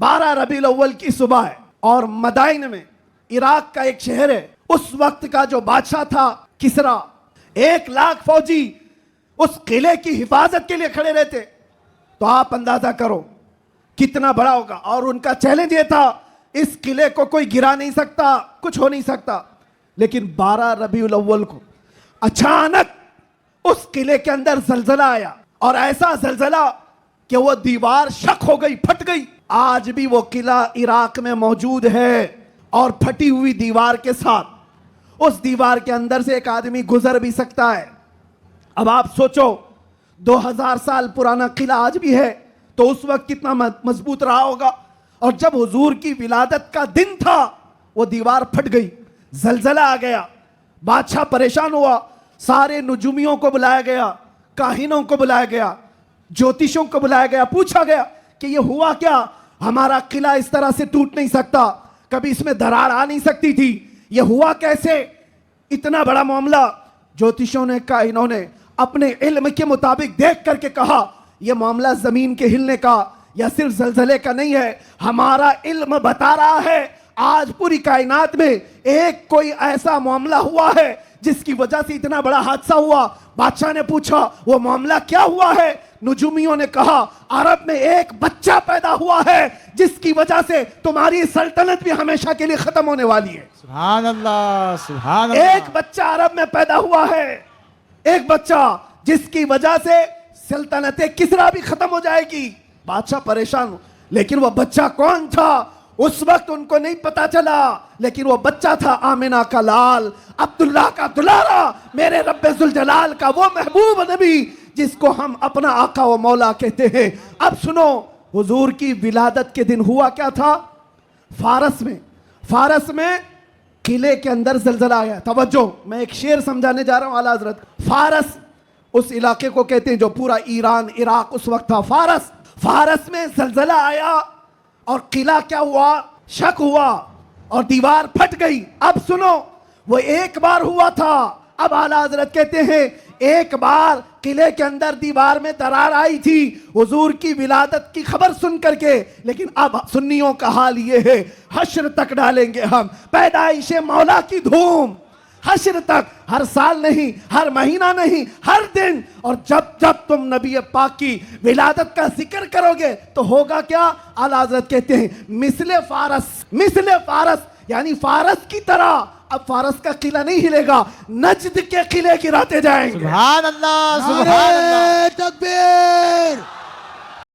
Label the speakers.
Speaker 1: 12 रबीउल अव्वल की सुबह है और मदाइन में, इराक का एक शहर है, उस वक्त का जो बादशाह था किसरा, 1 लाख फौजी उस किले की हिफाजत के लिए खड़े रहते। तो आप अंदाजा करो कितना बड़ा होगा। और उनका चैलेंज ये था, इस किले को कोई गिरा नहीं सकता, कुछ हो नहीं सकता। लेकिन 12 रबीउल अव्वल को अचानक उस किले के अंदर जलजला आया, और ऐसा जलजला कि वो दीवार शक हो गई, फट गई। आज भी वो किला इराक में मौजूद है, और फटी हुई दीवार के साथ उस दीवार के अंदर से एक आदमी गुजर भी सकता है। अब आप सोचो 2000 साल पुराना किला आज भी है, तो उस वक्त कितना मजबूत रहा होगा। और जब हुजूर की विलादत का दिन था, वो दीवार फट गई, जलजला आ गया, बादशाह परेशान हुआ, सारे नुजुमियों को बुलाया गया, काहिनों को बुलाया गया, ज्योतिषों को बुलाया गया, पूछा गया कि ये हुआ क्या, हमारा किला इस तरह से टूट नहीं सकता, कभी इसमें दरार आ नहीं सकती थी, ये हुआ कैसे, इतना बड़ा मामला। ज्योतिषों ने, काहिनों ने अपने इल्म के मुताबिक देख करके कहा, यह मामला जमीन के हिलने का या सिर्फ जलजले का नहीं है, हमारा इल्म बता रहा है आज पूरी कायनात में एक कोई ऐसा मामला हुआ है जिसकी वजह से इतना बड़ा हादसा हुआ। बादशाह ने पूछा वो मामला क्या हुआ है। नुजुमियों ने कहा अरब में एक बच्चा पैदा हुआ है जिसकी वजह से तुम्हारी सल्तनत भी हमेशा के लिए खत्म होने वाली है।
Speaker 2: सुभान अल्लाह, सुभान अल्लाह।
Speaker 1: एक बच्चा अरब में पैदा हुआ है, एक बच्चा जिसकी वजह से सल्तनत किसरा भी खत्म हो जाएगी। बादशाह परेशान, लेकिन वो बच्चा कौन था उस वक्त उनको नहीं पता चला, लेकिन वो बच्चा था आमिना का लाल, अब्दुल्लाह का दुलारा, मेरे रब्बे जुल जलाल का वो महबूब नबी जिसको हम अपना आका व मौला कहते हैं। अब सुनो, हुजूर की विलादत के दिन हुआ क्या था। फारस में किले के अंदर जलजला आया। तवज्जो, मैं एक शेर समझाने जा रहा हूं आला हज़रत। फारस उस इलाके को कहते हैं जो पूरा ईरान, इराक उस वक्त था। फारस में जलजला आया और किला क्या हुआ, शक हुआ और दीवार फट गई। अब सुनो, वो एक बार हुआ था। अब आला हज़रत कहते हैं एक बार किले के अंदर दीवार में दरार आई थी हुजूर की विलादत की खबर सुन करके, लेकिन अब सुन्नियों का हाल ये है, हश्र तक डालेंगे हम पैदाइश मौला की धूम, हश्र तक, हर साल नहीं, हर महीना नहीं, हर दिन। और जब जब तुम नबी पाक की विलादत का जिक्र करोगे तो होगा क्या। आला हज़रत कहते हैं मिसले फारस यानी फारस की तरह। अब फारस का किला नहीं हिलेगा, नजद के किले गिराते जाएंगे।
Speaker 2: सुभान अल्लाह, सुभान अल्लाह।
Speaker 3: तकबीर।